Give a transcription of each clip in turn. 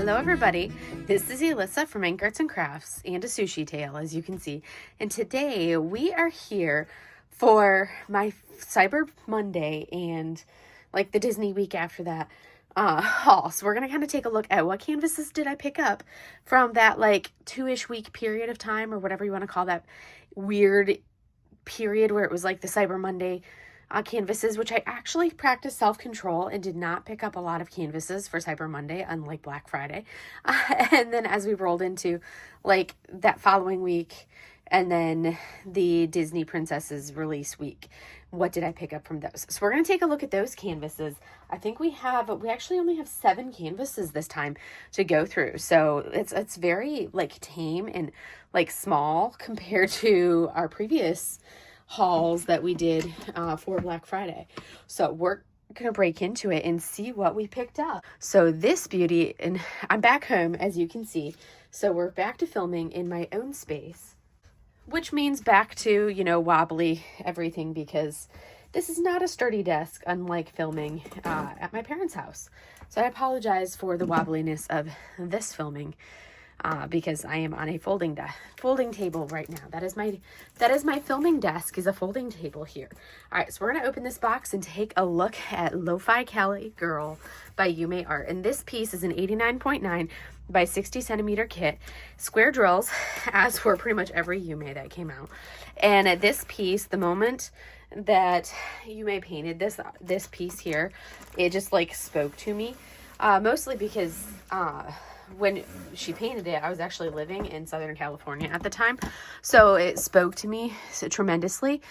Hello everybody, this is Elissa from Ink Arts and Crafts and a Sushi Tale, as you can see. And today we are here for my Cyber Monday and like the Disney week after that haul. So we're going to kind of take a look at what canvases did I pick up from that like 2-ish week period of time, or whatever you want to call that weird period where it was like the Cyber Monday canvases, which I actually practiced self-control and did not pick up a lot of canvases for Cyber Monday, unlike Black Friday. And then as we rolled into like that following week and then the Disney Princesses release week, what did I pick up from those? So we're going to take a look at those canvases. I think we actually only have 7 canvases this time to go through. So it's very like tame and like small compared to our previous hauls that we did for Black Friday. So we're gonna break into it and see what we picked up. So this beauty, and I'm back home, as you can see. So we're back to filming in my own space, which means back to, you know, wobbly everything, because this is not a sturdy desk, unlike filming at my parents' house. So I apologize for the wobbliness of this filming. Because I am on a folding table right now. That is my filming desk, is a folding table here. All right, so we're gonna open this box and take a look at Lofi Cali Girl by Yuumei Art. And this piece is an 89.9 by 60 centimeter kit, square drills, as for pretty much every Yuumei that came out. And at this piece, the moment that Yuumei painted this piece here, it just like spoke to me, mostly because when she painted it, I was actually living in Southern California at the time. So it spoke to me tremendously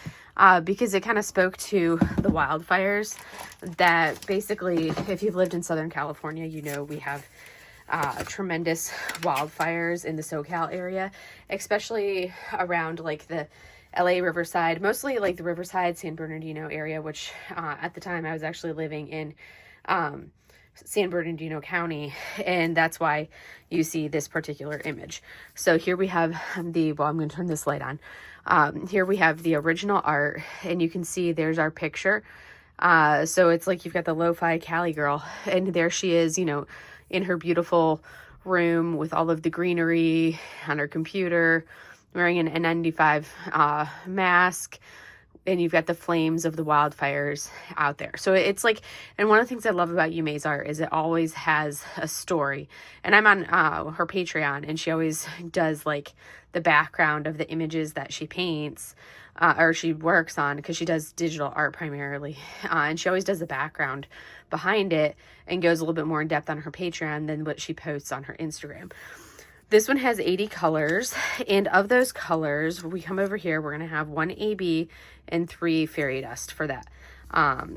because it kind of spoke to the wildfires that basically, if you've lived in Southern California, you know we have tremendous wildfires in the SoCal area, especially around like the LA Riverside, mostly like the Riverside, San Bernardino area, which at the time I was actually living in San Bernardino County, and that's why you see this particular image. So here we have I'm going to turn this light on. Here we have the original art, and you can see there's our picture. So it's like you've got the Lo-Fi Cali girl, and there she is, you know, in her beautiful room with all of the greenery on her computer, wearing an N95 mask. And you've got the flames of the wildfires out there. So it's like, and one of the things I love about Yuumei's art is it always has a story. And I'm on her Patreon, and she always does like the background of the images that she paints or she works on, because she does digital art primarily. And she always does the background behind it and goes a little bit more in depth on her Patreon than what she posts on her Instagram. This one has 80 colors, and of those colors, we come over here, we're going to have 1 AB and 3 fairy dust for that.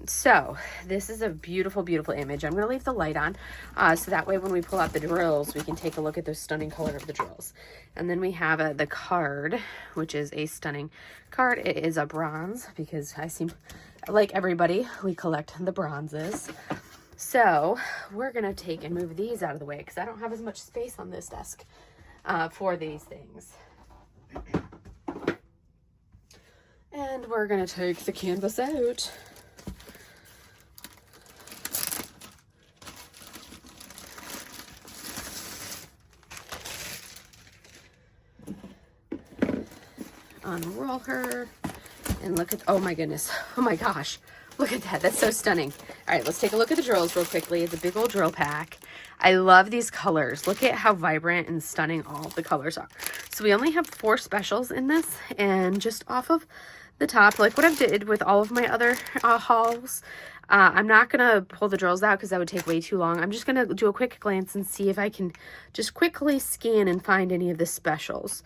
So this is a beautiful, beautiful image. I'm going to leave the light on, so that way when we pull out the drills, we can take a look at the stunning color of the drills. And then we have the card, which is a stunning card. It is a bronze, because I seem like everybody, we collect the bronzes. So we're going to take and move these out of the way, because I don't have as much space on this desk for these things. And we're going to take the canvas out. Unroll her and look at, oh my goodness, oh my gosh. Look at that. That's so stunning. All right, let's take a look at the drills real quickly. It's a big old drill pack. I love these colors. Look at how vibrant and stunning all the colors are. So we only have 4 specials in this, and just off of the top, like what I did with all of my other hauls, I'm not going to pull the drills out because that would take way too long. I'm just going to do a quick glance and see if I can just quickly scan and find any of the specials.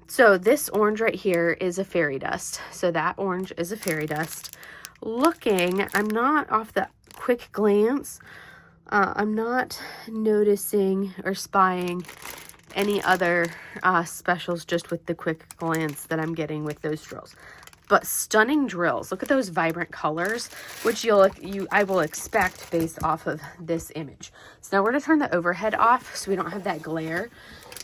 So this orange right here is a fairy dust. So that orange is a fairy dust. Looking, I'm not, off the quick glance, I'm not noticing or spying any other specials just with the quick glance that I'm getting with those drills. But stunning drills. Look at those vibrant colors, which I will expect based off of this image. So now we're going to turn the overhead off so we don't have that glare.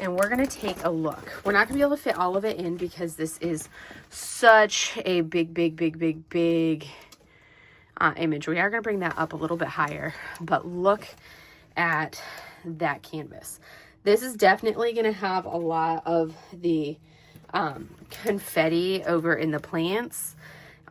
And we're going to take a look. We're not going to be able to fit all of it in because this is such a big image. We are going to bring that up a little bit higher. But look at that canvas. This is definitely going to have a lot of the confetti over in the plants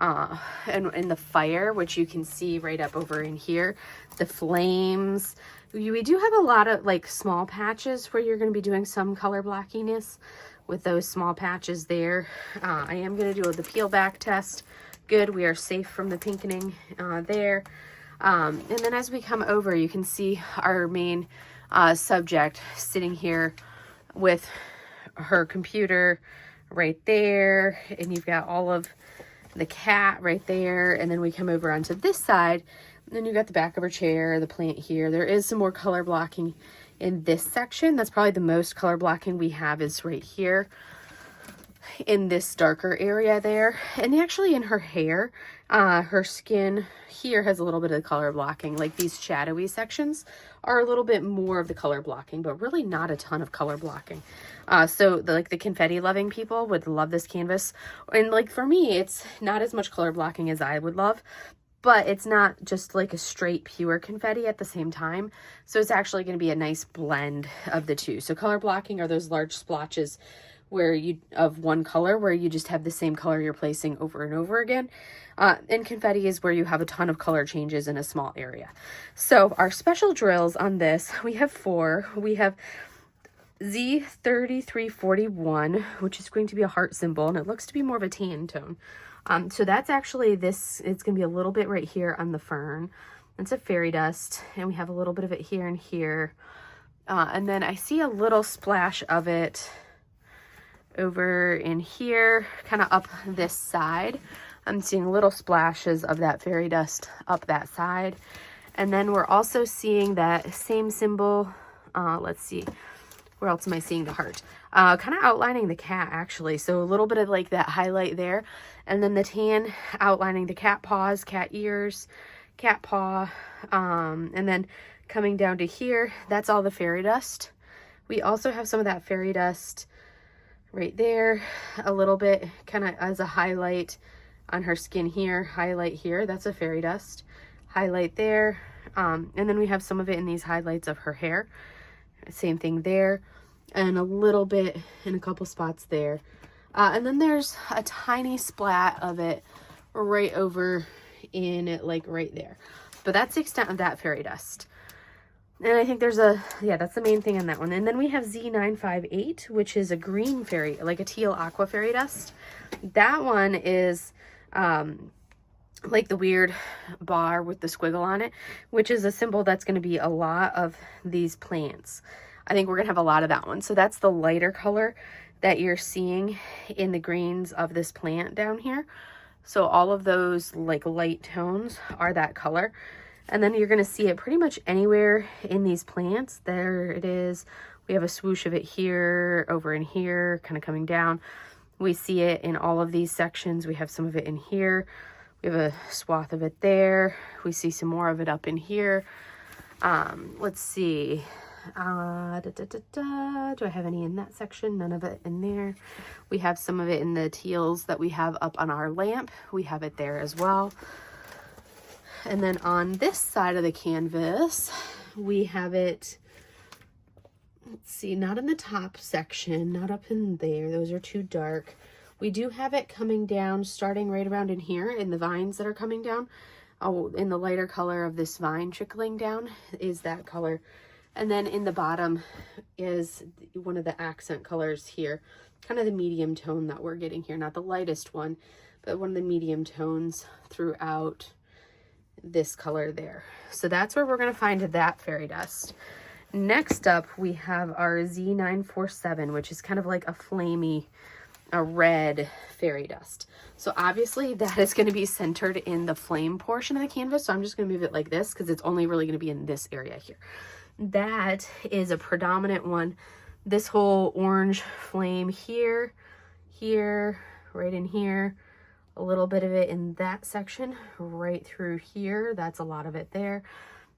and in the fire, which you can see right up over in here, the flames. We do have a lot of like small patches where you're going to be doing some color blockiness with those small patches there. I am going to do the peel back test. Good, we are safe from the pinkening there. And then as we come over, you can see our main subject sitting here with her computer right there, and you've got all of the cat right there. And then we come over onto this side, and then you've got the back of her chair, the plant here. There is some more color blocking in this section. That's probably the most color blocking we have is right here in this darker area there. And actually in her hair, her skin here has a little bit of the color blocking. Like these shadowy sections are a little bit more of the color blocking, but really not a ton of color blocking. So the confetti loving people would love this canvas. And like for me, it's not as much color blocking as I would love, but it's not just like a straight pure confetti at the same time. So it's actually going to be a nice blend of the two. So color blocking are those large splotches where you of one color where you just have the same color you're placing over and over again. And confetti is where you have a ton of color changes in a small area. So our special drills on this, we have 4. We have Z3341, which is going to be a heart symbol, and it looks to be more of a tan tone. So that's actually this, it's going to be a little bit right here on the fern. It's a fairy dust, and we have a little bit of it here and here. And then I see a little splash of it over in here, kind of up this side. I'm seeing little splashes of that fairy dust up that side. And then we're also seeing that same symbol. Let's see, where else am I seeing the heart? Kind of outlining the cat actually. So a little bit of like that highlight there. And then the tan outlining the cat paws, cat ears, cat paw. And then coming down to here, that's all the fairy dust. We also have some of that fairy dust right there, a little bit kind of as a highlight on her skin here, highlight here, that's a fairy dust, highlight there. And then we have some of it in these highlights of her hair, same thing there, and a little bit in a couple spots there. And then there's a tiny splat of it right over in it, like right there. But that's the extent of that fairy dust. And I think there's that's the main thing on that one. And then we have Z958, which is a green fairy, like a teal aqua fairy dust. That one is like the weird bar with the squiggle on it, which is a symbol that's going to be a lot of these plants. I think we're going to have a lot of that one. So that's the lighter color that you're seeing in the greens of this plant down here. So all of those like light tones are that color. And then you're going to see it pretty much anywhere in these plants. There it is. We have a swoosh of it here, over in here, kind of coming down. We see it in all of these sections. We have some of it in here. We have a swath of it there. We see some more of it up in here. Let's see. Do I have any in that section? None of it in there. We have some of it in the teals that we have up on our lamp. We have it there as well. And then on this side of the canvas, we have it, let's see, not in the top section, not up in there. Those are too dark. We do have it coming down, starting right around in here in the vines that are coming down. Oh, in the lighter color of this vine trickling down is that color. And then in the bottom is one of the accent colors here, kind of the medium tone that we're getting here. Not the lightest one, but one of the medium tones throughout this color there. So that's where we're going to find that fairy dust. Next up, we have our Z947, which is kind of like a red fairy dust. So obviously that is going to be centered in the flame portion of the canvas. So I'm just going to move it like this because it's only really going to be in this area here. That is a predominant one. This whole orange flame here, right in here, a little bit of it in that section, right through here. That's a lot of it there.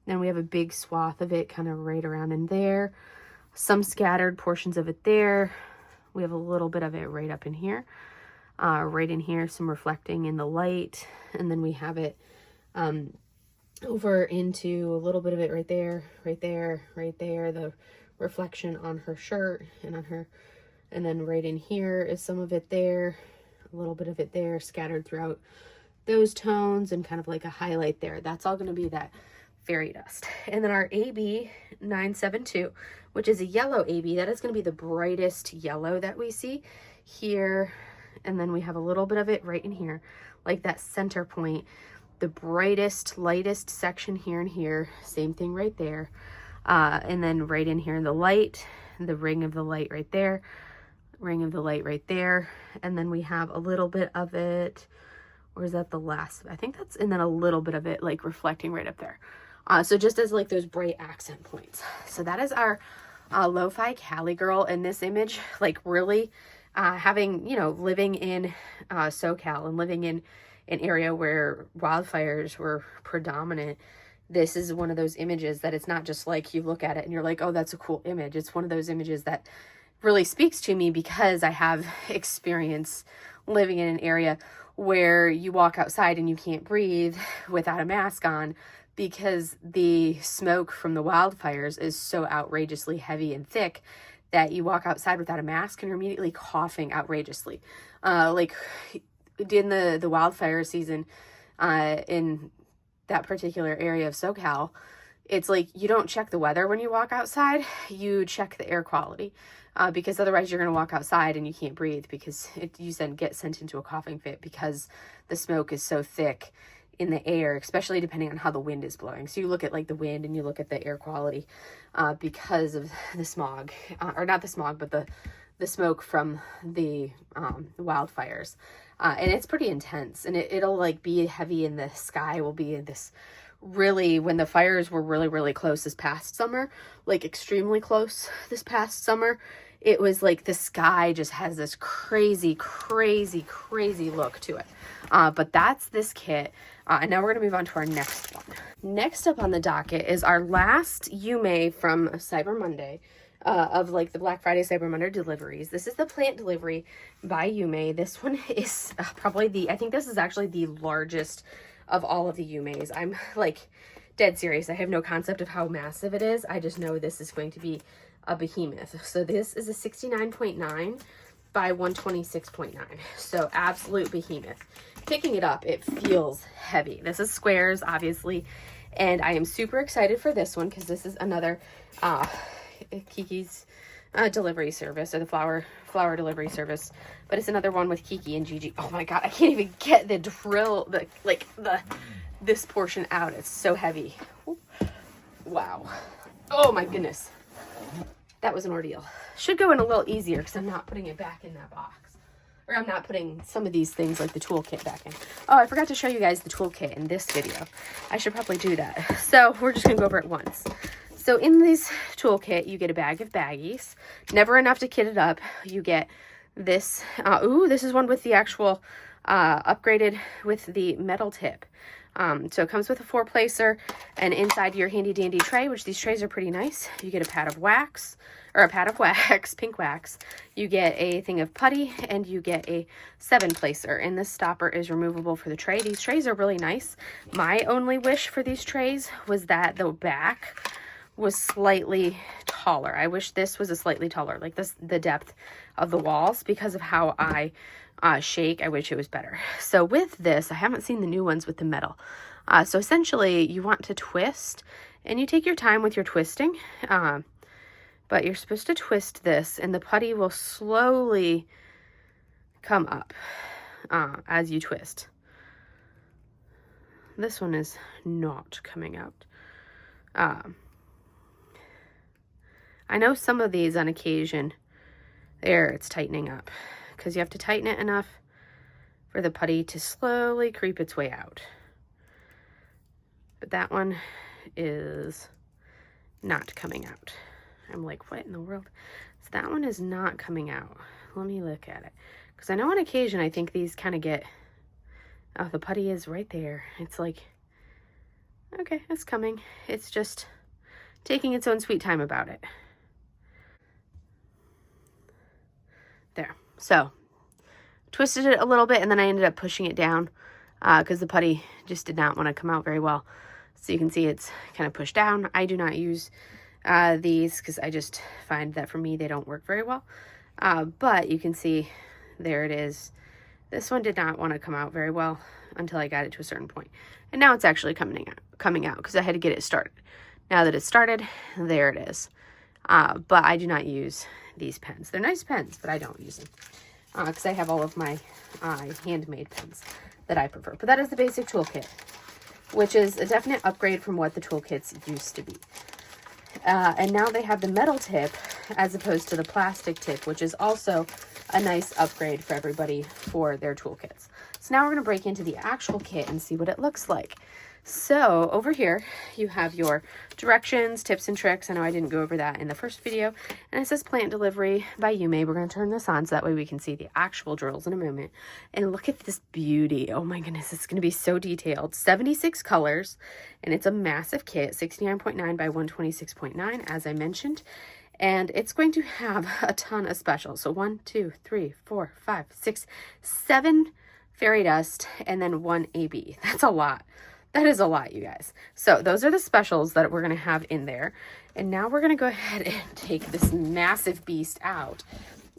Then we have a big swath of it kind of right around in there. Some scattered portions of it there. We have a little bit of it right up in here. Right in here, some reflecting in the light. And then we have it over into a little bit of it right there, right there, right there, the reflection on her shirt and on her, and then right in here is some of it there, a little bit of it there, scattered throughout those tones, and kind of like a highlight there. That's all going to be that fairy dust. And then our AB 972, which is a yellow AB, that is going to be the brightest yellow that we see here. And then we have a little bit of it right in here, like that center point, the brightest, lightest section here and here, same thing right there. And then right in here in the light, the ring of the light right there, ring of the light right there. And then we have a little bit of it, or is that the last? I think that's, and then a little bit of it like reflecting right up there. So just as like those bright accent points. So that is our Lo-Fi Cali girl in this image, like really having, you know, living in SoCal and living in an area where wildfires were predominant. This is one of those images that it's not just like you look at it and you're like, oh, that's a cool image. It's one of those images that really speaks to me because I have experience living in an area where you walk outside and you can't breathe without a mask on because the smoke from the wildfires is so outrageously heavy and thick that you walk outside without a mask and you're immediately coughing outrageously. Like in the wildfire season in that particular area of SoCal, it's like you don't check the weather when you walk outside, you check the air quality. Because otherwise you're going to walk outside and you can't breathe because you then get sent into a coughing fit because the smoke is so thick in the air, especially depending on how the wind is blowing. So you look at like the wind and you look at the air quality because of the smog, or not the smog, but the smoke from the wildfires. And it's pretty intense, and it'll like be heavy in the sky, will be in this really, when the fires were really, really close this past summer, like extremely close this past summer, it was like the sky just has this crazy, crazy, crazy look to it. But that's this kit. And now we're going to move on to our next one. Next up on the docket is our last Yuumei from Cyber Monday. Of like the Black Friday Cyber Monday deliveries. This is the plant delivery by Yuumei. This one is probably I think this is actually the largest of all of the Yuumeis. I'm like dead serious. I have no concept of how massive it is. I just know this is going to be a behemoth. So this is a 69.9 by 126.9. So absolute behemoth. Picking it up, it feels heavy. This is squares, obviously. And I am super excited for this one because this is another Kiki's delivery service, or the flower delivery service, but it's another one with Kiki and Gigi. Oh my god, I can't even get the drill, this portion out. It's so heavy. Wow. Oh my goodness, that was an ordeal. Should go in a little easier because I'm not putting it back in that box, or I'm not putting some of these things like the toolkit back in. Oh, I forgot to show you guys the toolkit in this video. I should probably do that. So we're just gonna go over it once. So in this toolkit, you get a bag of baggies. Never enough to kit it up. You get this. This is one with the actual upgraded with the metal tip. So it comes with a 4-placer, and inside your handy dandy tray, which these trays are pretty nice, you get a pad of wax, pink wax. You get a thing of putty, and you get a 7-placer. And this stopper is removable for the tray. These trays are really nice. My only wish for these trays was that the back was slightly taller. I wish this was a slightly taller, like this, the depth of the walls, because of how I shake. I wish it was better. So with this, I haven't seen the new ones with the metal. So essentially you want to twist, and you take your time with your twisting, but you're supposed to twist this, and the putty will slowly come up as you twist. This one is not coming out. I know some of these on occasion, it's tightening up, because you have to tighten it enough for the putty to slowly creep its way out. But that one is not coming out. I'm like, what in the world? So that one is not coming out. Let me look at it. Because I know on occasion, I think these kind of get, oh, the putty is right there. It's like, okay, it's coming. It's just taking its own sweet time about it. There. So twisted it a little bit, and then I ended up pushing it down because the putty just did not want to come out very well. So you can see it's kind of pushed down. I do not use these because I just find that for me they don't work very well. But you can see there it is. This one did not want to come out very well until I got it to a certain point. And now it's actually coming out because I had to get it started. Now that it's started, there it is. But I do not use these pens. They're nice pens, but I don't use them because I have all of my handmade pens that I prefer. But that is the basic toolkit, which is a definite upgrade from what the toolkits used to be. And now they have the metal tip as opposed to the plastic tip, which is also a nice upgrade for everybody for their toolkits. So now we're going to break into the actual kit and see what it looks like. So over here, you have your directions, tips, and tricks. I know I didn't go over that in the first video. And it says plant delivery by Yuumei. We're going to turn this on so that way we can see the actual drills in a moment. And look at this beauty. Oh my goodness, it's going to be so detailed. 76 colors, and it's a massive kit, 69.9 by 126.9, as I mentioned. And it's going to have a ton of specials. So 1, 2, 3, 4, 5, 6, 7 fairy dust, and then 1 AB. That's a lot. That is a lot, you guys. So those are the specials that we're going to have in there. And now we're going to go ahead and take this massive beast out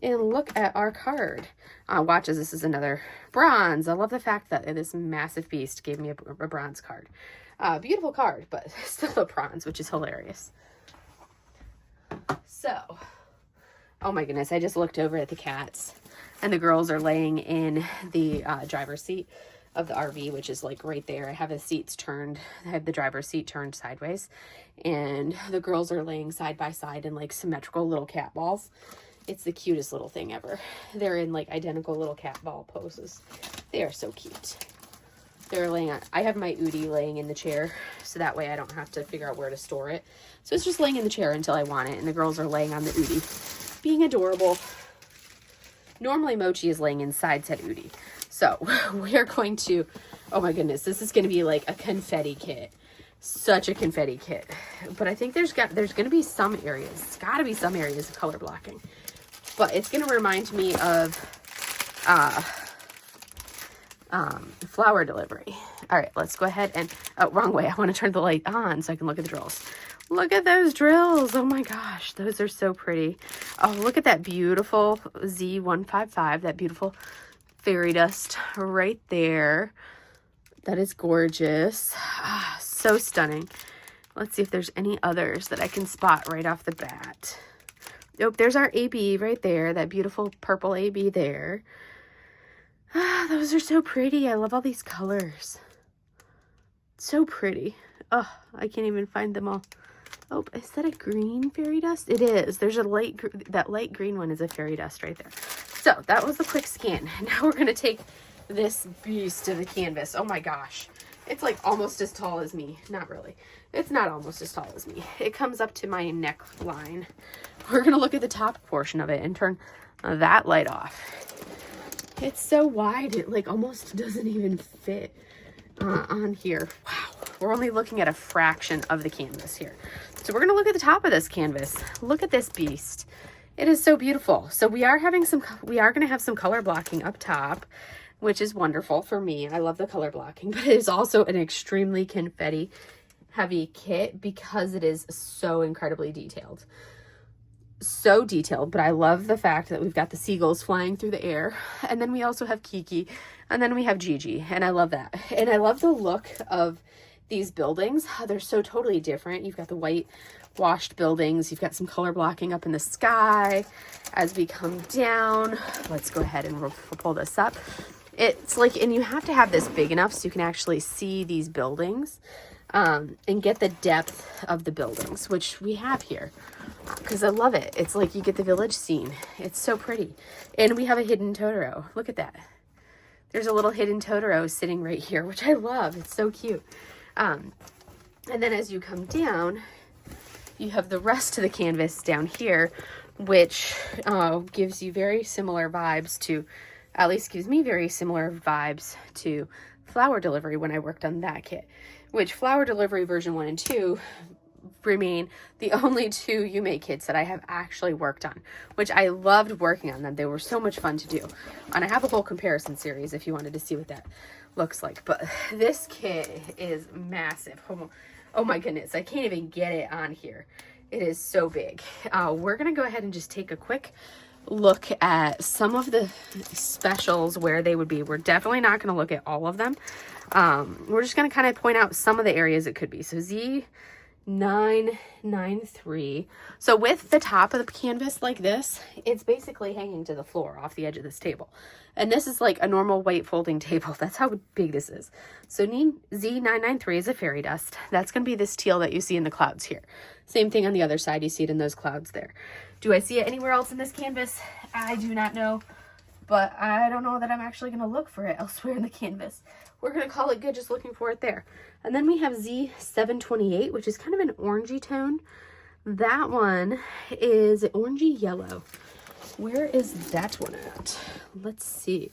and look at our card. Watch as this is another bronze. I love the fact that this massive beast gave me a bronze card. Beautiful card, but still a bronze, which is hilarious. So, oh my goodness, I just looked over at the cats and the girls are laying in the driver's seat of the RV, which is like right there. I have the seats turned. I have the driver's seat turned sideways, and the girls are laying side by side in like symmetrical little cat balls. It's the cutest little thing ever. They're in like identical little cat ball poses. They are so cute. They're laying on, I have my Udi laying in the chair, so that way I don't have to figure out where to store it. So it's just laying in the chair until I want it, and the girls are laying on the Udi, being adorable. Normally Mochi is laying inside said Udi. So we are going to, oh my goodness, this is going to be like a confetti kit. Such a confetti kit. But I think there's going to be some areas, it's got to be some areas of color blocking. But it's going to remind me of flower delivery. All right, let's go ahead and, oh, wrong way. I want to turn the light on so I can look at the drills. Look at those drills. Oh my gosh, those are so pretty. Oh, look at that beautiful Z155, that beautiful fairy dust right there. That is gorgeous. So stunning. Let's see if there's any others that I can spot right off the bat. Nope, there's our AB right there. That beautiful purple AB there. Those are so pretty. I love all these colors. So pretty. Oh, I can't even find them all. Oh, is that a green fairy dust? It is. There's a that light green one is a fairy dust right there. So that was the quick scan. Now we're going to take this beast to the canvas. Oh my gosh. It's like almost as tall as me. Not really. It's not almost as tall as me. It comes up to my neckline. We're going to look at the top portion of it and turn that light off. It's so wide. It like almost doesn't even fit on here. Wow. We're only looking at a fraction of the canvas here. So we're going to look at the top of this canvas. Look at this beast. It is so beautiful. So we are going to have some color blocking up top, which is wonderful for me. I love the color blocking, but it is also an extremely confetti heavy kit because it is so incredibly detailed. So detailed, but I love the fact that we've got the seagulls flying through the air, and then we also have Kiki, and then we have Gigi, and I love that. And I love the look of these buildings. They're so totally different. You've got the white washed buildings. You've got some color blocking up in the sky. As we come down, let's go ahead and we'll pull this up. It's like, and you have to have this big enough so you can actually see these buildings and get the depth of the buildings, which we have here because I love it. It's like you get the village scene. It's so pretty. And we have a hidden Totoro. Look at that. There's a little hidden Totoro sitting right here, which I love. It's so cute. And then as you come down, you have the rest of the canvas down here, which gives you very similar vibes to, at least gives me very similar vibes to Flower Delivery when I worked on that kit, which Flower Delivery version 1 and 2 remain the only two Yuumei kits that I have actually worked on, which I loved working on them. They were so much fun to do. And I have a whole comparison series if you wanted to see what that looks like. But this kit is massive. Oh my goodness, I can't even get it on here. It is so big. We're gonna go ahead and just take a quick look at some of the specials where they would be. We're definitely not gonna look at all of them. We're just gonna kind of point out some of the areas it could be. So Z993. So with the top of the canvas like this, it's basically hanging to the floor off the edge of this table. And this is like a normal white folding table. That's how big this is. So Z993 is a fairy dust. That's going to be this teal that you see in the clouds here. Same thing on the other side. You see it in those clouds there. Do I see it anywhere else in this canvas? I do not know. But I don't know that I'm actually going to look for it elsewhere in the canvas. We're going to call it good just looking for it there. And then we have Z728, which is kind of an orangey tone. That one is orangey yellow. Where is that one at? Let's see.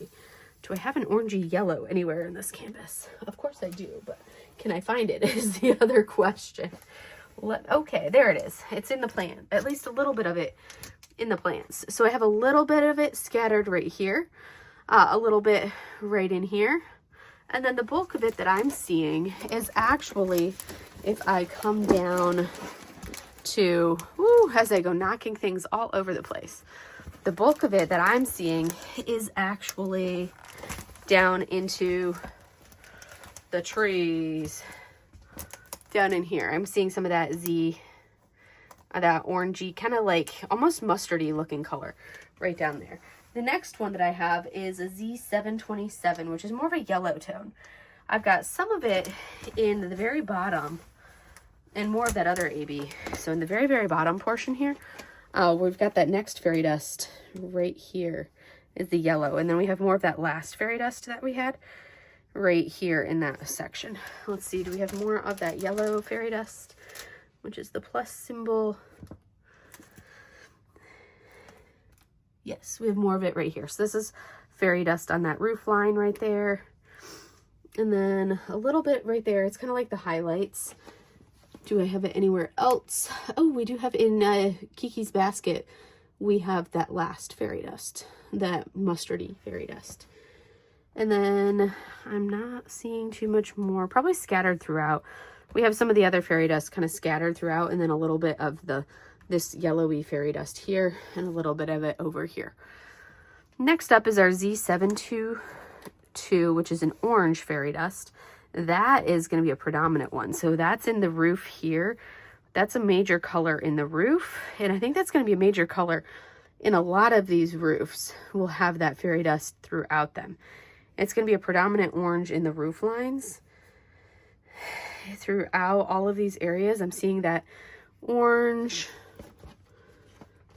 Do I have an orangey yellow anywhere in this canvas? Of course I do, but can I find it is the other question. Okay, there it is. It's in the plant, at least a little bit of it in the plants. So I have a little bit of it scattered right here, a little bit right in here. And then the bulk of it that I'm seeing is actually, if I come down to, as I go knocking things all over the place, the bulk of it that I'm seeing is actually down into the trees, down in here. I'm seeing some of that that orangey, kind of like almost mustardy looking color right down there. The next one that I have is a Z727, which is more of a yellow tone. I've got some of it in the very bottom and more of that other AB. So in the very, very bottom portion here, we've got that next fairy dust right here is the yellow. And then we have more of that last fairy dust that we had right here in that section. Let's see, do we have more of that yellow fairy dust, which is the plus symbol? Yes, we have more of it right here. So this is fairy dust on that roof line right there. And then a little bit right there. It's kind of like the highlights. Do I have it anywhere else? Oh, we do have in Kiki's basket. We have that last fairy dust, that mustardy fairy dust. And then I'm not seeing too much more, probably scattered throughout. We have some of the other fairy dust kind of scattered throughout, and then a little bit of this yellowy fairy dust here and a little bit of it over here. Next up is our Z722, which is an orange fairy dust. That is going to be a predominant one. So that's in the roof here. That's a major color in the roof. And I think that's going to be a major color in a lot of these roofs. We'll have that fairy dust throughout them. It's going to be a predominant orange in the roof lines. Throughout all of these areas, I'm seeing that orange.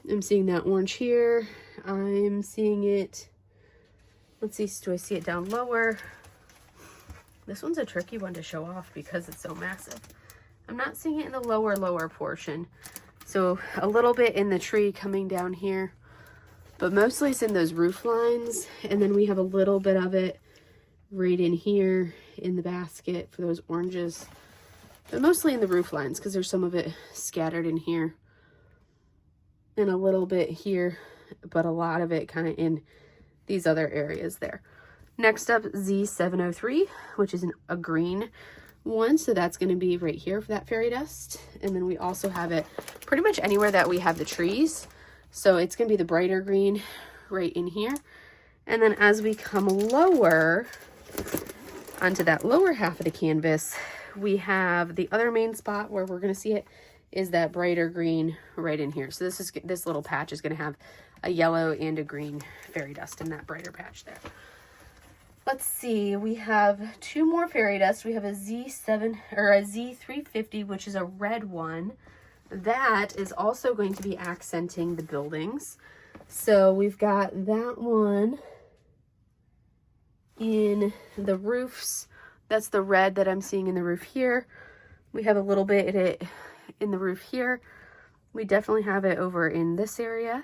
I'm seeing that orange here. I'm seeing it. Let's see, do I see it down lower? This one's a tricky one to show off because it's so massive. I'm not seeing it in the lower portion. So a little bit in the tree coming down here, but mostly it's in those roof lines. And then we have a little bit of it right in here in the basket for those oranges, but mostly in the roof lines because there's some of it scattered in here and a little bit here, but a lot of it kind of in these other areas there. Next up, Z703, which is a green one. So that's going to be right here for that fairy dust. And then we also have it pretty much anywhere that we have the trees. So it's going to be the brighter green right in here. And then as we come lower onto that lower half of the canvas, we have the other main spot where we're going to see it is that brighter green right in here. So this little patch is going to have a yellow and a green fairy dust in that brighter patch there. Let's see, we have two more fairy dust. We have a Z7 or a Z350, which is a red one. That is also going to be accenting the buildings. So we've got that one in the roofs. That's the red that I'm seeing in the roof here. We have a little bit in the roof here. We definitely have it over in this area,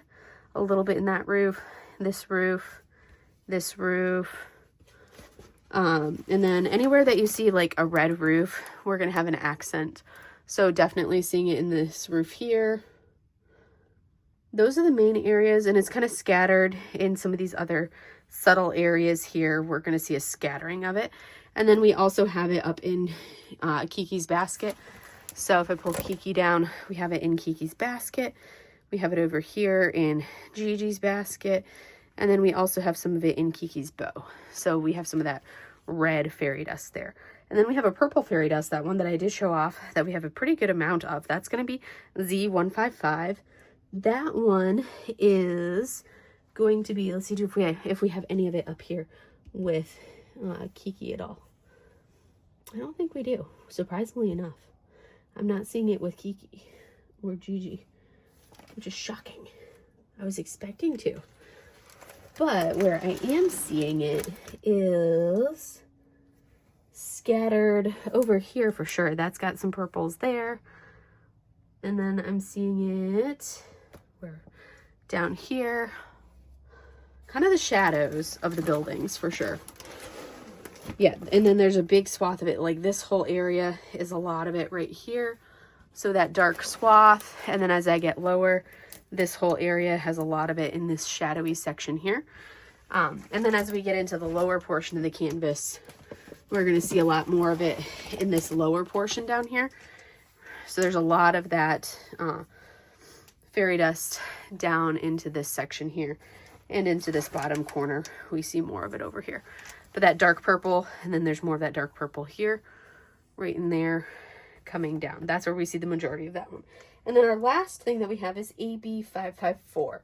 a little bit in that roof, this roof, this roof. And then anywhere that you see like a red roof, we're going to have an accent. So definitely seeing it in this roof here. Those are the main areas, and it's kind of scattered in some of these other subtle areas here. We're going to see a scattering of it. And then we also have it up in Kiki's basket. So if I pull Kiki down, we have it in Kiki's basket. We have it over here in Gigi's basket. And then we also have some of it in Kiki's bow. So we have some of that red fairy dust there. And then we have a purple fairy dust, that one that I did show off, that we have a pretty good amount of. That's going to be Z155. That one is going to be, let's see if we have any of it up here with Kiki at all. I don't think we do, surprisingly enough. I'm not seeing it with Kiki or Gigi, which is shocking. I was expecting to. But where I am seeing it is scattered over here for sure. That's got some purples there. And then I'm seeing it down here. Kind of the shadows of the buildings for sure. Yeah, and then there's a big swath of it. Like this whole area is a lot of it right here. So that dark swath. And then as I get lower, this whole area has a lot of it in this shadowy section here. And then as we get into the lower portion of the canvas, we're going to see a lot more of it in this lower portion down here. So there's a lot of that fairy dust down into this section here and into this bottom corner. We see more of it over here. But that dark purple, and then there's more of that dark purple here, right in there, coming down. That's where we see the majority of that one. And then our last thing that we have is AB554.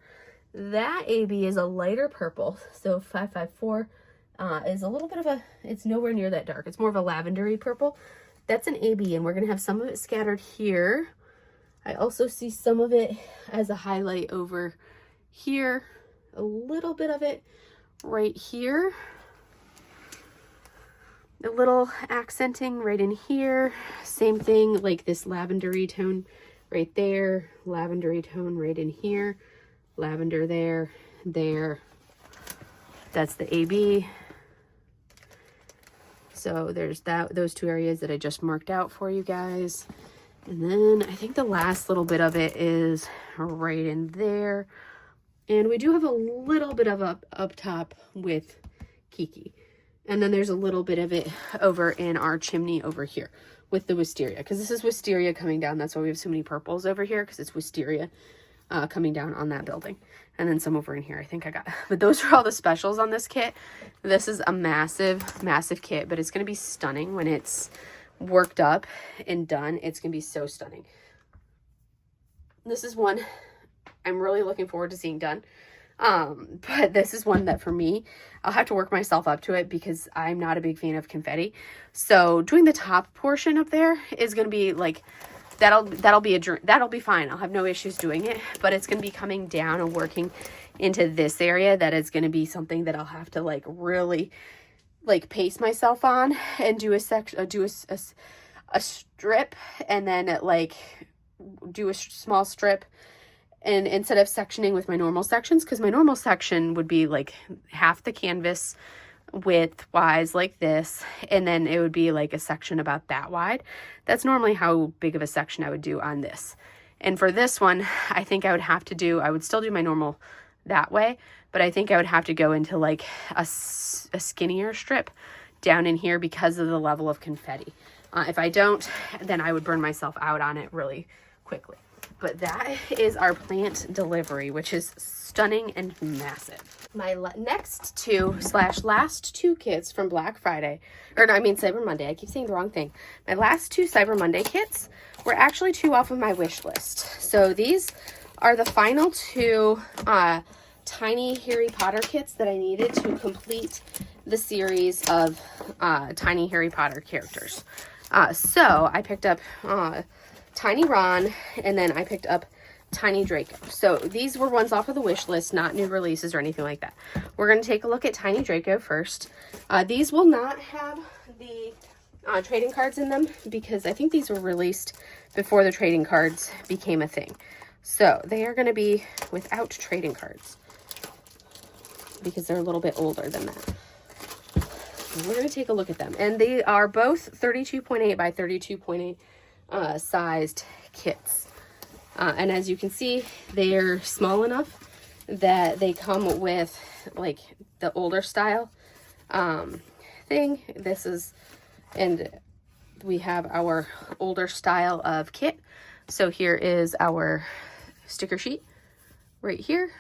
That AB is a lighter purple, so 554 is a little bit of a, it's nowhere near that dark. It's more of a lavendery purple. That's an AB, and we're going to have some of it scattered here. I also see some of it as a highlight over here, a little bit of it right here. A little accenting right in here. Same thing, like this lavendery tone right there, lavendery tone right in here, lavender there, there. That's the AB. So there's those two areas that I just marked out for you guys. And then I think the last little bit of it is right in there. And we do have a little bit of up top with Kiki. And then there's a little bit of it over in our chimney over here with the wisteria. Because this is wisteria coming down. That's why we have so many purples over here. Because it's wisteria coming down on that building. And then some over in here I think I got. But those are all the specials on this kit. This is a massive, massive kit. But it's going to be stunning when it's worked up and done. It's going to be so stunning. This is one I'm really looking forward to seeing done. But this is one that for me, I'll have to work myself up to it because I'm not a big fan of confetti. So doing the top portion up there is going to be like, that'll be fine. I'll have no issues doing it, but it's going to be coming down and working into this area. That is going to be something that I'll have to like really like pace myself on and do a strip and then like do a small strip. And instead of sectioning with my normal sections, because my normal section would be like half the canvas width wise like this, and then it would be like a section about that wide. That's normally how big of a section I would do on this. And for this one, I think I would still do my normal that way, but I think I would have to go into like a skinnier strip down in here because of the level of confetti. If I don't, then I would burn myself out on it really quickly. But that is our plant delivery, which is stunning and massive. My next last two kits from Black Friday, Cyber Monday. I keep saying the wrong thing. My last two Cyber Monday kits were actually two off of my wish list. So these are the final two tiny Harry Potter kits that I needed to complete the series of tiny Harry Potter characters. So I picked up Tiny Ron, and then I picked up Tiny Draco. So these were ones off of the wish list, not new releases or anything like that. We're going to take a look at Tiny Draco first. These will not have the trading cards in them because I think these were released before the trading cards became a thing. So they are going to be without trading cards because they're a little bit older than that. So we're going to take a look at them. And they are both 32.8 by 32.8 sized kits. And as you can see, they're small enough that they come with like the older style thing. This is, and we have our older style of kit. So here is our sticker sheet right here.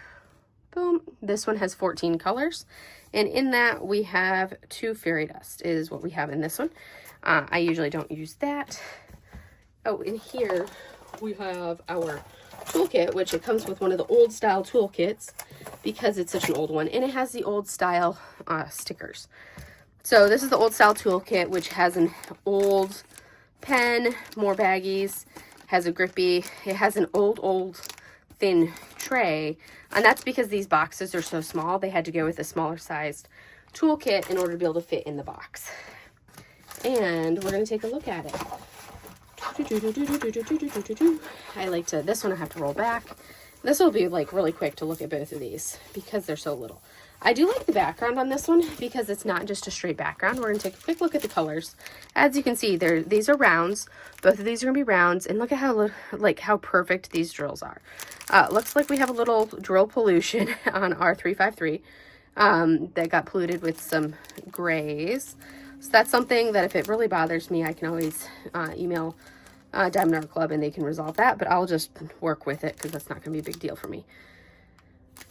Boom. This one has 14 colors. And in that we have 2 fairy dust is what we have in this one. I usually don't use that. Oh, in here we have our toolkit, which it comes with one of the old style toolkits because it's such an old one. And it has the old style stickers. So this is the old style toolkit, which has an old pen, more baggies, has a grippy, it has an old thin tray, and that's because these boxes are so small, they had to go with a smaller sized toolkit in order to be able to fit in the box. And we're going to take a look at it. I like to, this one I have to roll back. This will be like really quick to look at both of these because they're so little. I do like the background on this one because it's not just a straight background. We're going to take a quick look at the colors. As you can see, these are rounds. Both of these are going to be rounds, and look at how perfect these drills are. Looks like we have a little drill pollution on our 353 that got polluted with some grays. So that's something that if it really bothers me, I can always email Diamond Art Club and they can resolve that, but I'll just work with it because that's not going to be a big deal for me.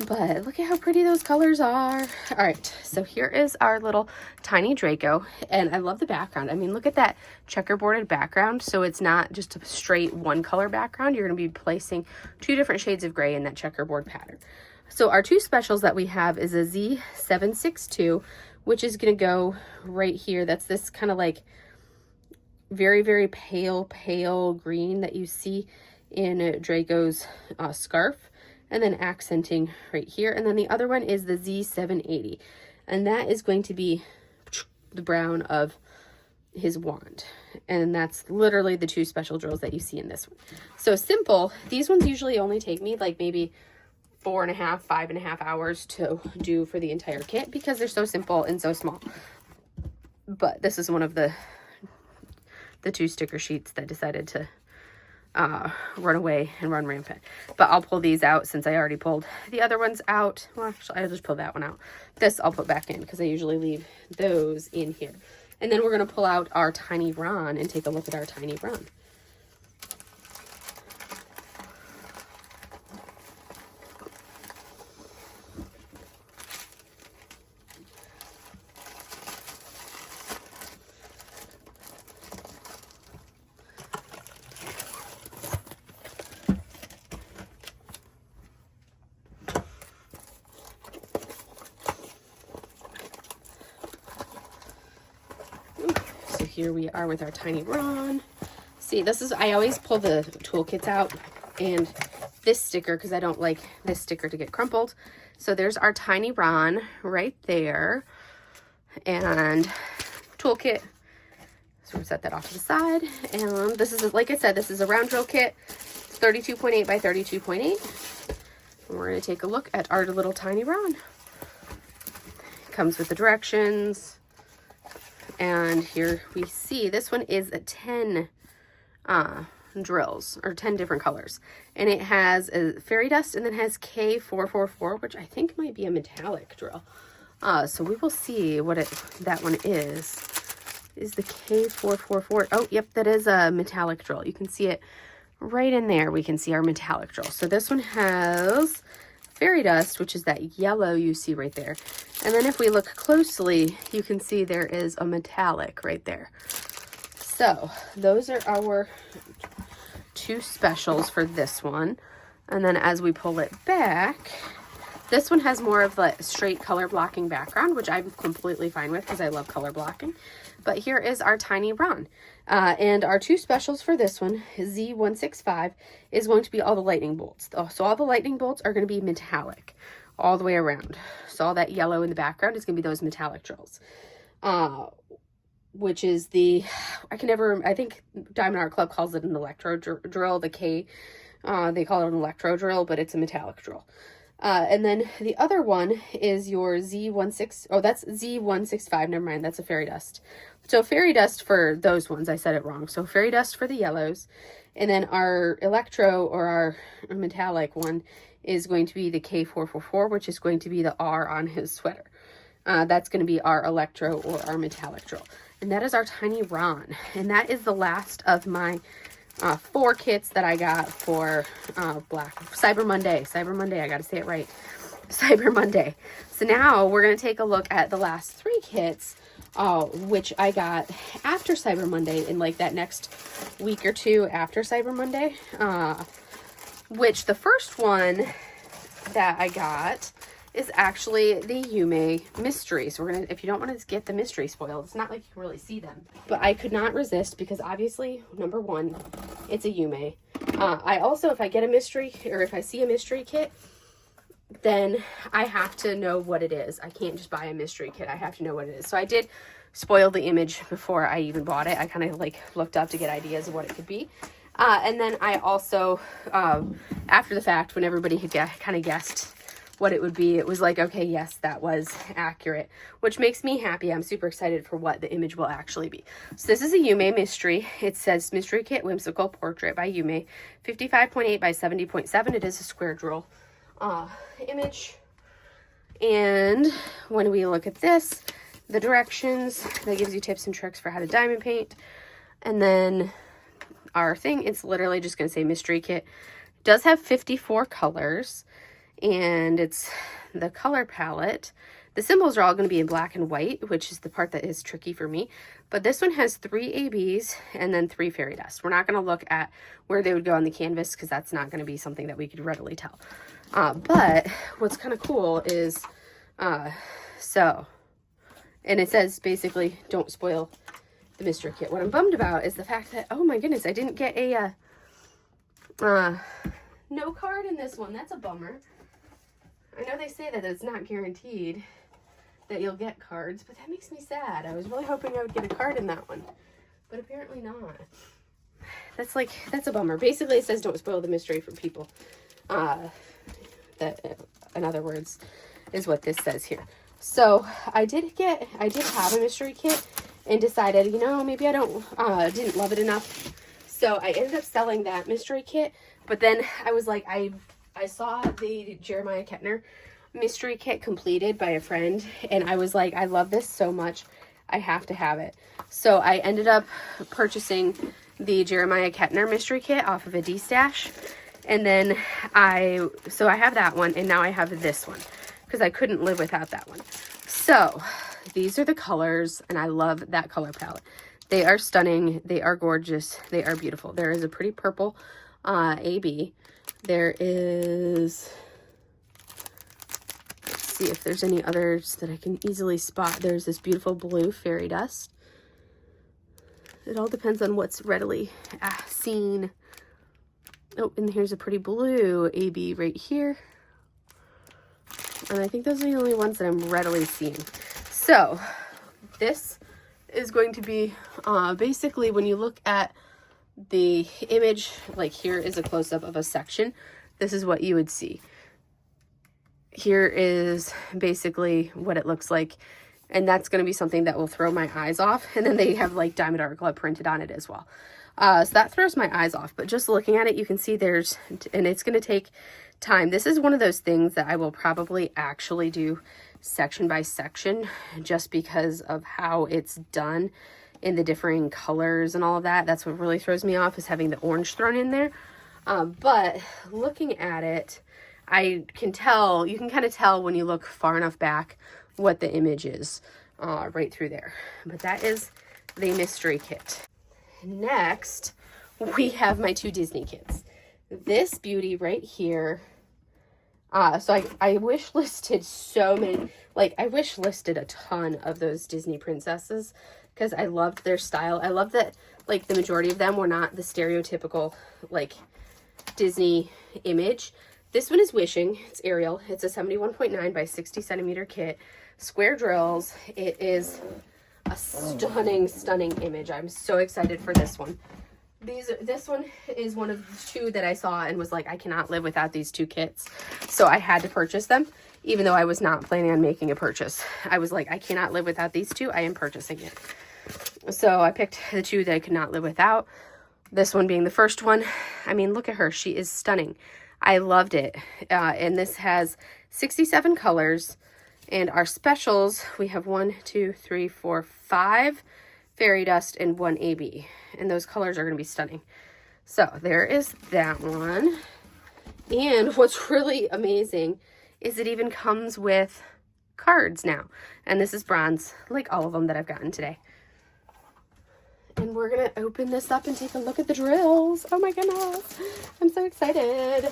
But look at how pretty those colors are. All right, so here is our little tiny Draco, and I love the background. I mean, look at that checkerboarded background. So it's not just a straight one color background. You're going to be placing 2 different shades of gray in that checkerboard pattern. So our 2 specials that we have is a Z762, which is going to go right here. That's this kind of like very, very pale green that you see in Draco's scarf. And then accenting right here. And then the other one is the Z780. And that is going to be the brown of his wand. And that's literally the 2 special drills that you see in this one. So simple. These ones usually only take me like maybe 4.5, 5.5 hours to do for the entire kit because they're so simple and so small. But this is one of the 2 sticker sheets that decided to run away and run rampant. But I'll pull these out since I already pulled the other ones out. Well, actually, I'll just pull that one out. This I'll put back in because I usually leave those in here. And then we're going to pull out our tiny Ron and take a look at our tiny Ron. Here we are with our tiny Ron. See, this is, I always pull the toolkits out and this sticker because I don't like this sticker to get crumpled. So there's our tiny Ron right there. And toolkit. So we'll set that off to the side. And this is, like I said, this is a round drill kit. It's 32.8 by 32.8. And we're going to take a look at our little tiny Ron. It comes with the directions. And here we see this one is a 10 drills or 10 different colors, and it has a fairy dust and then has K444, which I think might be a metallic drill. So we will see what that one is the K444. Oh, yep, that is a metallic drill. You can see it right in there. We can see our metallic drill. So this one has fairy dust, which is that yellow you see right there. And then if we look closely, you can see there is a metallic right there. So those are our 2 specials for this one. And then as we pull it back, this one has more of the straight color blocking background, which I'm completely fine with because I love color blocking. But here is our tiny Ron. And our 2 specials for this one, Z165, is going to be all the lightning bolts. So all the lightning bolts are going to be metallic all the way around. So all that yellow in the background is going to be those metallic drills. Which is the, I think Diamond Art Club calls it an electro drill. The K, they call it an electro drill, but it's a metallic drill. And then the other one is your that's Z165, never mind, that's a fairy dust. So fairy dust for those ones, I said it wrong. So fairy dust for the yellows, and then our electro or our metallic one is going to be the K444, which is going to be the R on his sweater. That's going to be our electro or our metallic drill. And that is our tiny Ron. And that is the last of my 4 kits that I got for Cyber Monday. Cyber Monday, I got to say it right. Cyber Monday. So now we're going to take a look at the last 3 kits, which I got after Cyber Monday, in like that next week or 2 after Cyber Monday. Which the first one that I got is actually the Yuumei mystery. So we're gonna, if you don't want to get the mystery spoiled, it's not like you can really see them, but I could not resist because obviously, number 1, it's a Yuumei. I also, if I get a mystery, or if I see a mystery kit, then I have to know what it is. I can't just buy a mystery kit. I have to know what it is. So I did spoil the image before I even bought it. I kind of like looked up to get ideas of what it could be. And then I also, after the fact, when everybody had kind of guessed what it would be, it was like, okay, yes, that was accurate, which makes me happy. I'm super excited for what the image will actually be. So this is a Yuumei mystery. It says Mystery Kit Whimsical Portrait by Yuumei, 55.8 by 70.7. It is a square drill image. And when we look at this, the directions, that gives you tips and tricks for how to diamond paint. And then our thing, it's literally just going to say Mystery Kit. It does have 54 colors. And it's the color palette. The symbols are all going to be in black and white, which is the part that is tricky for me. But this one has 3 ABs and then 3 fairy dust. We're not going to look at where they would go on the canvas because that's not going to be something that we could readily tell. But what's kind of cool is, and it says basically, don't spoil the mystery kit. What I'm bummed about is the fact that, oh my goodness, I didn't get a no card in this one. That's a bummer. I know they say that it's not guaranteed that you'll get cards, but that makes me sad. I was really hoping I would get a card in that one, but apparently not. That's a bummer. Basically, it says don't spoil the mystery for people. That, in other words, is what this says here. So I did have a mystery kit and decided, you know, maybe I didn't love it enough. So I ended up selling that mystery kit, but then I was like, I saw the Jeremiah Kettner mystery kit completed by a friend, and I was like, I love this so much, I have to have it. So I ended up purchasing the Jeremiah Kettner mystery kit off of a D-stash, and then I have that one, and now I have this one, because I couldn't live without that one. So these are the colors, and I love that color palette. They are stunning, they are gorgeous, they are beautiful. There is a pretty purple AB. There is, let's see if there's any others that I can easily spot. There's this beautiful blue fairy dust. It all depends on what's readily seen. Oh, and here's a pretty blue AB right here. And I think those are the only ones that I'm readily seeing. So this is going to be basically, when you look at the image, like here is a close-up of a section. This is what you would see. Here is basically what it looks like, and that's going to be something that will throw my eyes off. And then they have like Diamond Art Club printed on it as well. So that throws my eyes off, but just looking at it, you can see and it's going to take time. This is one of those things that I will probably actually do section by section, just because of how it's done in the differing colors and all of that. That's what really throws me off, is having the orange thrown in there. But looking at it, I can tell, you can kind of tell when you look far enough back what the image is right through there. But that is the mystery kit. Next, we have my 2 Disney kits. This beauty right here. So I wish listed so many, like I wish listed a ton of those Disney princesses, because I loved their style. I love that like the majority of them were not the stereotypical like Disney image. This one is Wishing. It's Ariel. It's a 71.9 by 60 centimeter kit. Square drills. It is a stunning, stunning image. I'm so excited for this one. This one is one of the 2 that I saw and was like, I cannot live without these 2 kits. So I had to purchase them, even though I was not planning on making a purchase. I was like, I cannot live without these 2. I am purchasing it. So I picked the 2 that I could not live without. This one being the first one. I mean, look at her. She is stunning. I loved it. And this has 67 colors. And our specials, we have 1, 2, 3, 4, 5 fairy dust and 1 AB. And those colors are going to be stunning. So there is that one. And what's really amazing is it even comes with cards now. And this is bronze, like all of them that I've gotten today. And we're going to open this up and take a look at the drills. Oh my goodness. I'm so excited.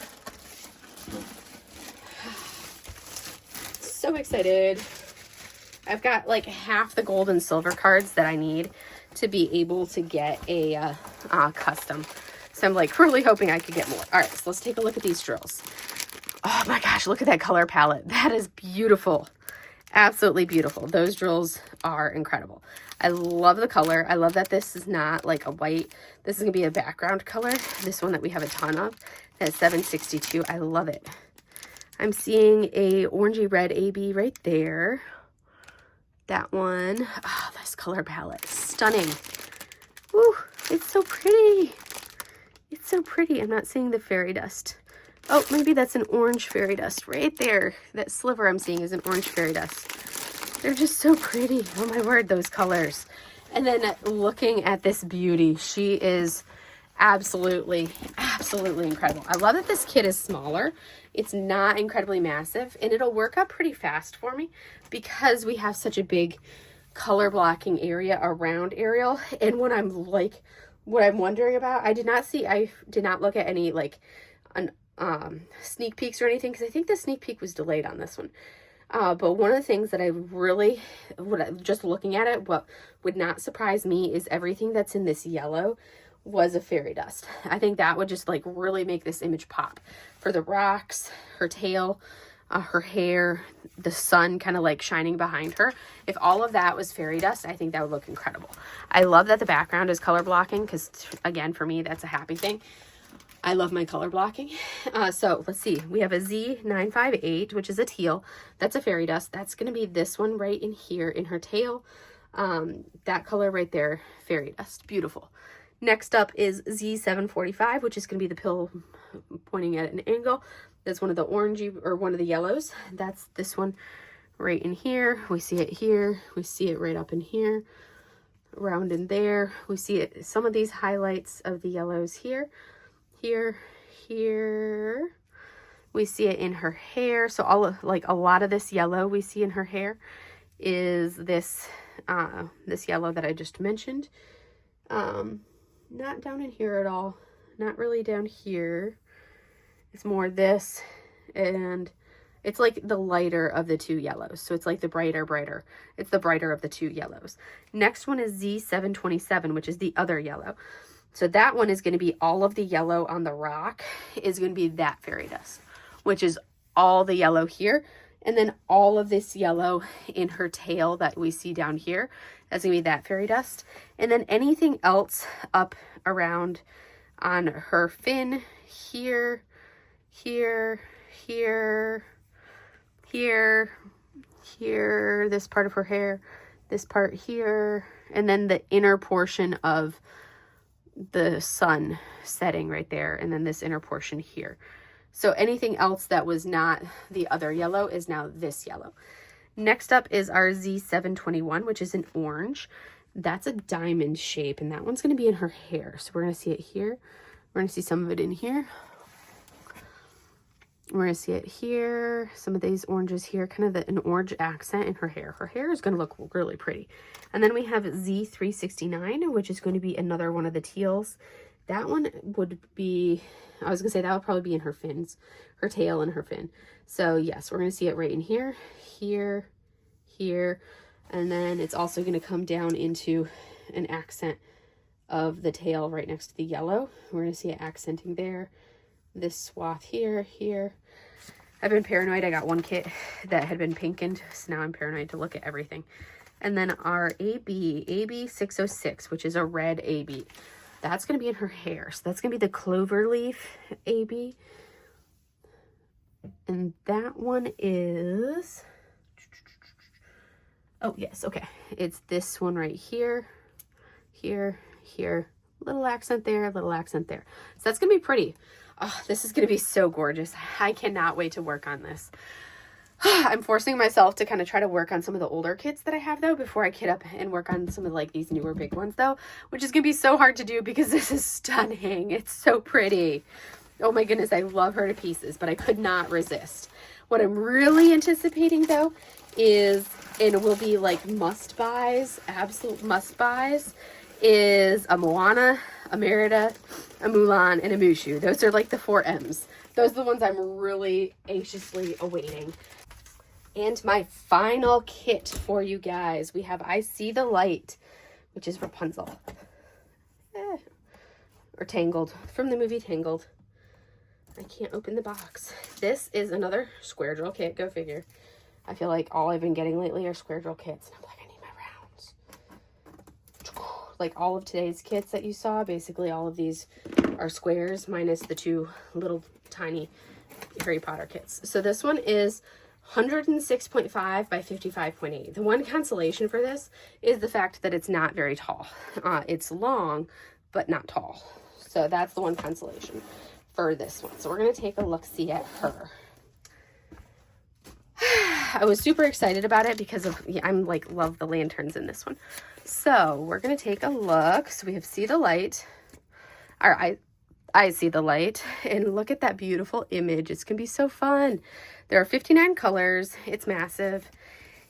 So excited. I've got like half the gold and silver cards that I need to be able to get a custom. So I'm like really hoping I could get more. All right, so let's take a look at these drills. Oh my gosh, look at that color palette. That is beautiful. Absolutely beautiful. Those drills are incredible. I love the color. I love that this is not like a white. This is going to be a background color. This one that we have a ton of. That's 762. I love it. I'm seeing a orangey red AB right there. That one. Oh, this color palette. Stunning. Woo, it's so pretty. It's so pretty. I'm not seeing the fairy dust. Oh, maybe that's an orange fairy dust right there. That sliver I'm seeing is an orange fairy dust. They're just so pretty. Oh my word, those colors. And then looking at this beauty, she is absolutely incredible. I love that this kit is smaller. It's not incredibly massive, and it'll work up pretty fast for me because we have such a big color blocking area around Ariel. And what I'm wondering about, I did not look at any like sneak peeks or anything, because I think the sneak peek was delayed on this one. But one of the things that I really, just looking at it, what would not surprise me is everything that's in this yellow was a fairy dust. I think that would just like really make this image pop. For the rocks, her tail, her hair, the sun kind of like shining behind her. If all of that was fairy dust, I think that would look incredible. I love that the background is color blocking because, again, for me, that's a happy thing. I love my color blocking. So let's see. We have a Z958, which is a teal. That's a fairy dust. That's going to be this one right in here in her tail. That color right there, fairy dust. Beautiful. Next up is Z745, which is going to be the pill pointing at an angle. That's one of the orangey, or one of the yellows. That's this one right in here. We see it here. We see it right up in here. Around in there. We see it. Some of these highlights of the yellows here. Here. We see it in her hair. So a lot of this yellow we see in her hair is this yellow that I just mentioned. Not down in here at all. Not really down here. It's more this, and it's like the lighter of the two yellows. So it's like the brighter. It's the brighter of the two yellows. Next one is Z727, which is the other yellow. So that one is going to be all of the yellow on the rock is going to be that fairy dust, which is all the yellow here. And then all of this yellow in her tail that we see down here, that's going to be that fairy dust. And then anything else up around on her fin, here, this part of her hair, this part here, and then the inner portion of the sun setting right there, and then this inner portion here. So anything else that was not the other yellow is now this yellow. Next up is our Z721, which is an orange. That's a diamond shape, and that one's going to be in her hair. So we're going to see it here. We're going to see some of it in here. We're going to see it here. Some of these oranges here, kind of an orange accent in her hair. Her hair is going to look really pretty. And then we have Z369, which is going to be another one of the teals. That one would be, I was going to say that would probably be in her fins, her tail and her fin. So yes, we're going to see it right in here, here. And then it's also going to come down into an accent of the tail right next to the yellow. We're going to see it accenting there. This swath here. I've been paranoid. I got one kit that had been pinkened, so now I'm paranoid to look at everything. And then our AB606, which is a red AB. That's going to be in her hair. So that's going to be the clover leaf AB. And that one is, oh yes, okay. It's this one right here. Little accent there, little accent there. So that's going to be pretty. Oh, this is going to be so gorgeous. I cannot wait to work on this. I'm forcing myself to kind of try to work on some of the older kits that I have though before I kit up and work on some of like these newer big ones though, which is gonna be so hard to do because this is stunning. It's so pretty. Oh my goodness, I love her to pieces, but I could not resist. What I'm really anticipating though is, and it will be like must buys, absolute must buys, is a Moana, a Merida, a Mulan, and a Mushu. Those are like the 4 M's. Those are the ones I'm really anxiously awaiting. And my final kit for you guys, we have I See the Light, which is Rapunzel. Or Tangled, from the movie Tangled. I can't open the box. This is another square drill kit, go figure. I feel like all I've been getting lately are square drill kits. And I'm like, I need my rounds. Like all of today's kits that you saw, basically all of these are squares minus the 2 little tiny Harry Potter kits. So this one is 106.5 by 55.8. The one consolation for this is the fact that it's not very tall. It's long, but not tall. So that's the one consolation for this one. So we're going to take a look-see at her. I was super excited about it because of, I'm like, love the lanterns in this one. So we're going to take a look. So we have See the Light, or I See the Light, and look at that beautiful image. It's going to be so fun. There are 59 colors. It's massive.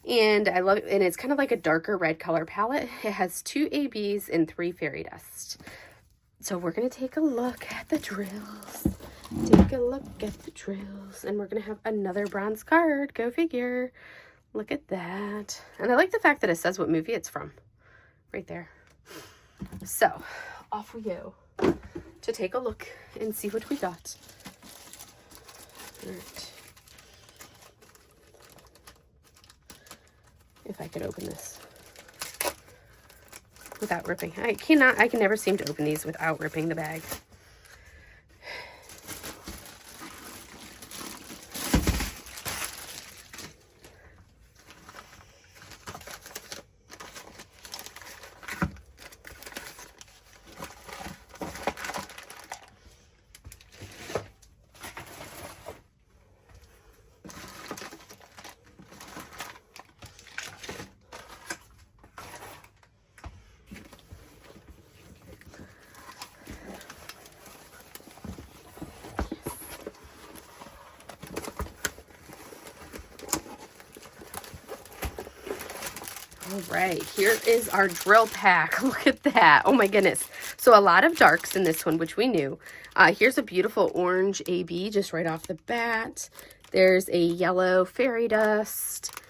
And I love it. And it's kind of like a darker red color palette. It has 2 ABs and 3 fairy dust. So we're going to take a look at the drills. Take a look at the drills. And we're going to have another bronze card. Go figure. Look at that. And I like the fact that it says what movie it's from. Right there. So, off we go to take a look and see what we got. All right. If I could open this without ripping. I can never seem to open these without ripping the bag. All right, here is our drill pack. Look at that. Oh my goodness. So a lot of darks in this one, which we knew. Here's a beautiful orange AB just right off the bat. There's a yellow fairy dust.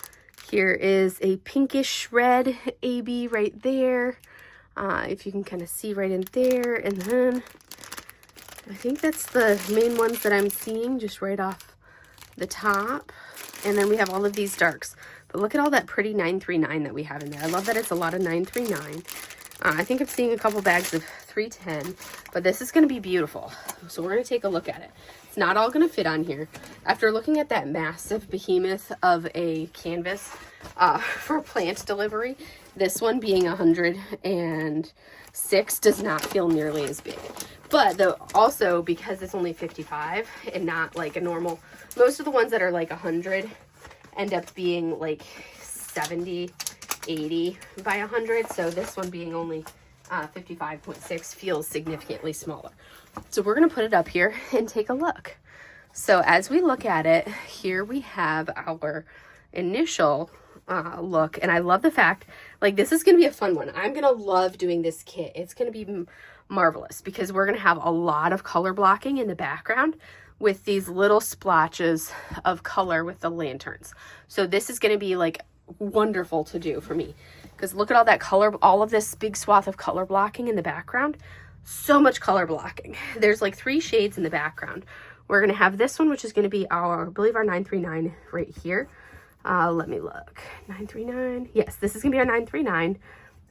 Here is a pinkish red AB right there. If you can kind of see right in there. And then I think that's the main ones that I'm seeing just right off the top. And then we have all of these darks. But look at all that pretty 939 that we have in there. I love that it's a lot of 939. I think I'm seeing a couple bags of 310, but this is going to be beautiful. So we're going to take a look at it. It's not all going to fit on here. After looking at that massive behemoth of a canvas for plant delivery, this one being 106 does not feel nearly as big. But though also because it's only 55 and not like a normal, most of the ones that are like 100 end up being like 70, 80 by 100. So this one being only 55.6 feels significantly smaller. So we're going to put it up here and take a look. So as we look at it, here we have our initial look. And I love the fact, like, this is going to be a fun one. I'm going to love doing this kit. It's going to be marvelous because we're going to have a lot of color blocking in the background with these little splotches of color with the lanterns. So this is going to be like wonderful to do for me because look at all that color, all of this big swath of color blocking in the background. So much color blocking. There's like 3 shades in the background. We're going to have this one, which is going to be our, I believe our 939 right here. Let me look. 939. Yes, this is going to be our 939.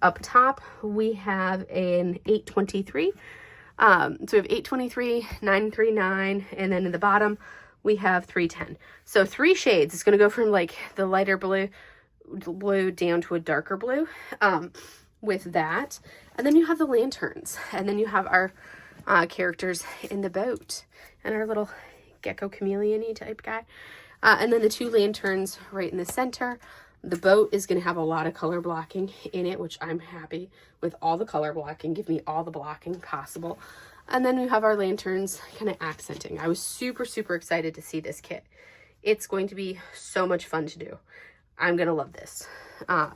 Up top, we have an 823. So we have 823, 939, and then in the bottom, we have 310. So 3 shades. It's going to go from like the lighter blue down to a darker blue with that. And then you have the lanterns. And then you have our characters in the boat and our little gecko chameleon-y type guy. And then the 2 lanterns right in the center. The boat is going to have a lot of color blocking in it, which I'm happy with all the color blocking. Give me all the blocking possible. And then we have our lanterns kind of accenting. I was super, super excited to see this kit. It's going to be so much fun to do. I'm going to love this. And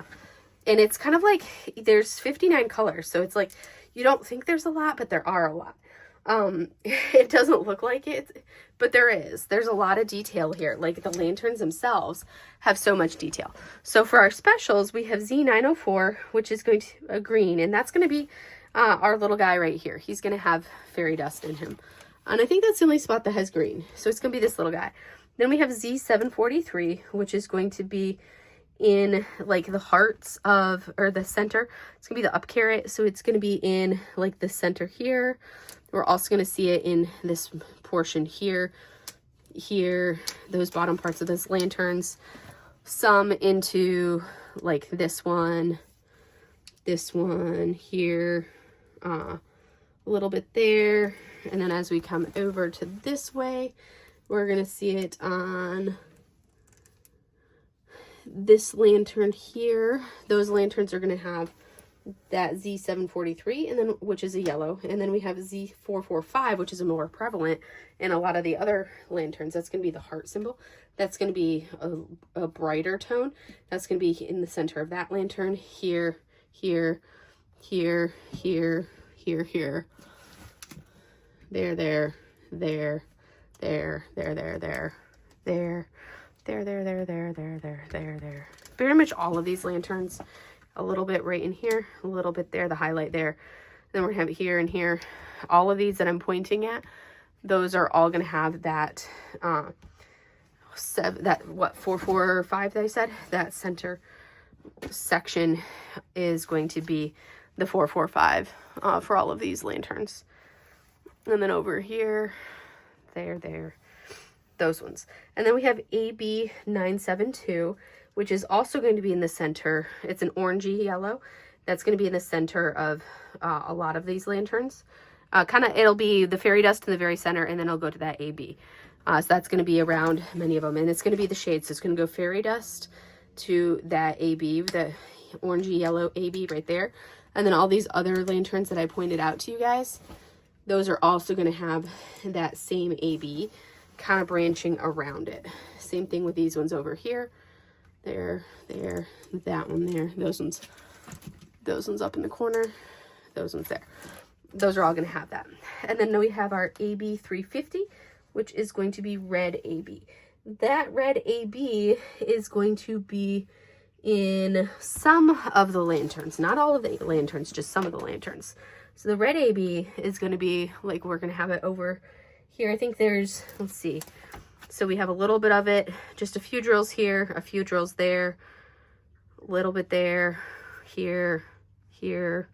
it's kind of like, there's 59 colors. So it's like, you don't think there's a lot, but there are a lot. It doesn't look like it, but there is. There's a lot of detail here. Like the lanterns themselves have so much detail. So for our specials, we have Z904, which is going to a green, and that's going to be our little guy right here. He's going to have fairy dust in him. And I think that's the only spot that has green. So it's going to be this little guy. Then we have Z743, which is going to be in like the hearts of, or the center. It's going to be the up carrot. So it's going to be in like the center here. We're also going to see it in this portion here, those bottom parts of those lanterns. Some into like this one here, a little bit there. And then as we come over to this way, we're going to see it on this lantern here. Those lanterns are going to have that Z743, and then which is a yellow, and then we have Z445, which is a more prevalent in a lot of the other lanterns. That's going to be the heart symbol. That's going to be a brighter tone. That's going to be in the center of that lantern. Here, here, here, here, here, here. There, there, there, there, there, there, there, there, there, there, there, there, there, there, there. Pretty much all of these lanterns. A little bit right in here, a little bit there, the highlight there. Then we're gonna have it here and here. All of these that I'm pointing at, those are all gonna have that, what 445 that I said? That center section is going to be the 445 for all of these lanterns. And then over here, there, those ones. And then we have AB972, which is also going to be in the center. It's an orangey yellow. That's going to be in the center of a lot of these lanterns. It'll be the fairy dust in the very center, and then it'll go to that AB. So that's going to be around many of them. And it's going to be the shades. So it's going to go fairy dust to that AB, the orangey yellow AB right there. And then all these other lanterns that I pointed out to you guys, those are also going to have that same AB kind of branching around it. Same thing with these ones over here. There, that one there, those ones up in the corner, those ones there. Those are all going to have that. And then we have our AB 350, which is going to be red AB. That red AB is going to be in some of the lanterns, not all of the lanterns, just some of the lanterns. So the red AB is going to be like, we're going to have it over here. I think there's, let's see. So we have a little bit of it, just a few drills here, a few drills there, a little bit there, here, here.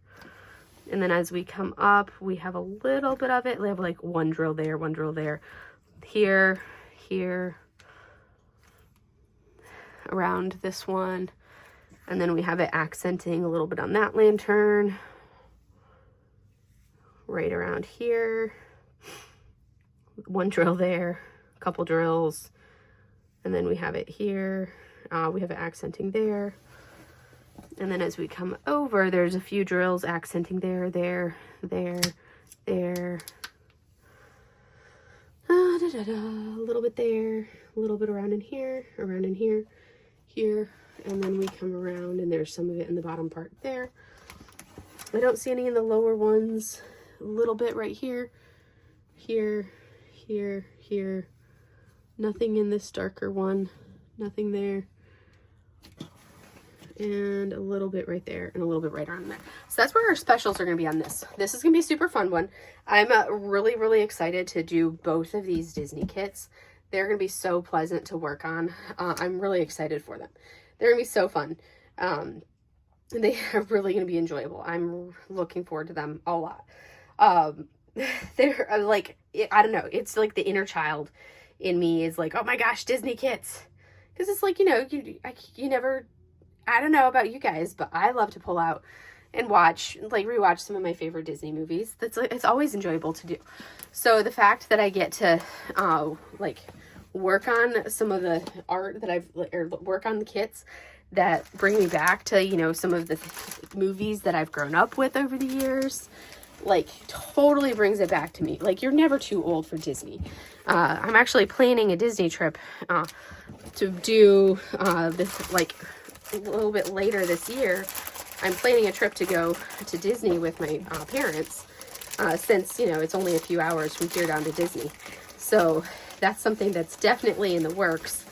And then as we come up, we have a little bit of it. We have like one drill there, here, here, around this one. And then we have it accenting a little bit on that lantern, right around here. One drill there, a couple drills, and then we have it here. We have it accenting there. And then as we come over, there's a few drills accenting there, there, there, there. A little bit there, a little bit around in here, here. And then we come around and there's some of it in the bottom part there. I don't see any in the lower ones. A little bit right here, here, here, here. Nothing in this darker one, nothing there. And a little bit right there and a little bit right around there. So that's where our specials are going to be on this. This is going to be a super fun one. I'm really, really excited to do both of these Disney kits. They're going to be so pleasant to work on. I'm really excited for them. They're going to be so fun. They are really going to be enjoyable. I'm looking forward to them a lot. They're like, I don't know. It's like the inner child in me is like, oh my gosh, Disney kits. Because it's like, you know, you never... I don't know about you guys, but I love to pull out and watch, like rewatch some of my favorite Disney movies. It's always enjoyable to do. So the fact that I get to like work on some of the art that or work on the kits that bring me back to, you know, some of the movies that I've grown up with over the years. Like, totally brings it back to me. Like, you're never too old for Disney. I'm actually planning a Disney trip to do this, like, a little bit later this year. I'm planning a trip to go to Disney with my parents, since, you know, it's only a few hours from here down to Disney. So that's something that's definitely in the works.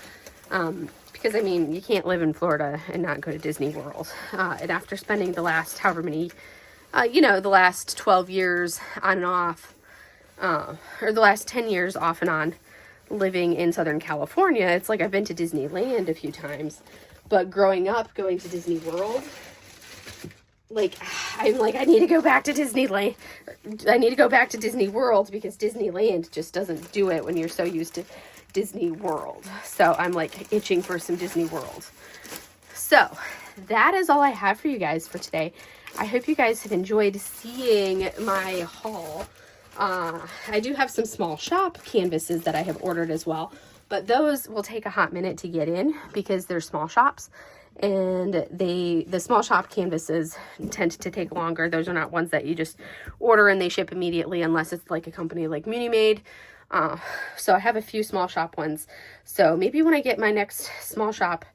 Because, I mean, you can't live in Florida and not go to Disney World. And after spending the last however many, you know, the last 12 years on and off, or the last 10 years off and on living in Southern California, it's like I've been to Disneyland a few times. But growing up, going to Disney World, like, I'm like, I need to go back to Disneyland. I need to go back to Disney World because Disneyland just doesn't do it when you're so used to Disney World. So I'm like itching for some Disney World. So that is all I have for you guys for today. I hope you guys have enjoyed seeing my haul. I do have some small shop canvases that I have ordered as well, but those will take a hot minute to get in because they're small shops. And the small shop canvases tend to take longer. Those are not ones that you just order and they ship immediately unless it's like a company like Yuumei. So I have a few small shop ones. So maybe when I get my next small shop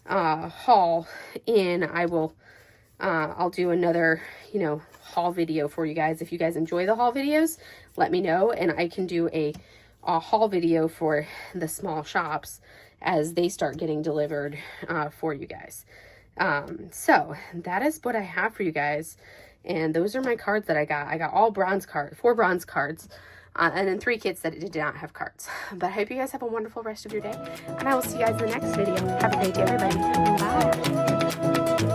haul in, I will I'll do another, you know, haul video for you guys. If you guys enjoy the haul videos, let me know, and I can do a haul video for the small shops as they start getting delivered for you guys. So that is what I have for you guys. And those are my cards that I got. I got all bronze cards, 4 bronze cards, and then 3 kits that did not have cards. But I hope you guys have a wonderful rest of your day, and I will see you guys in the next video. Have a great day, everybody. Bye.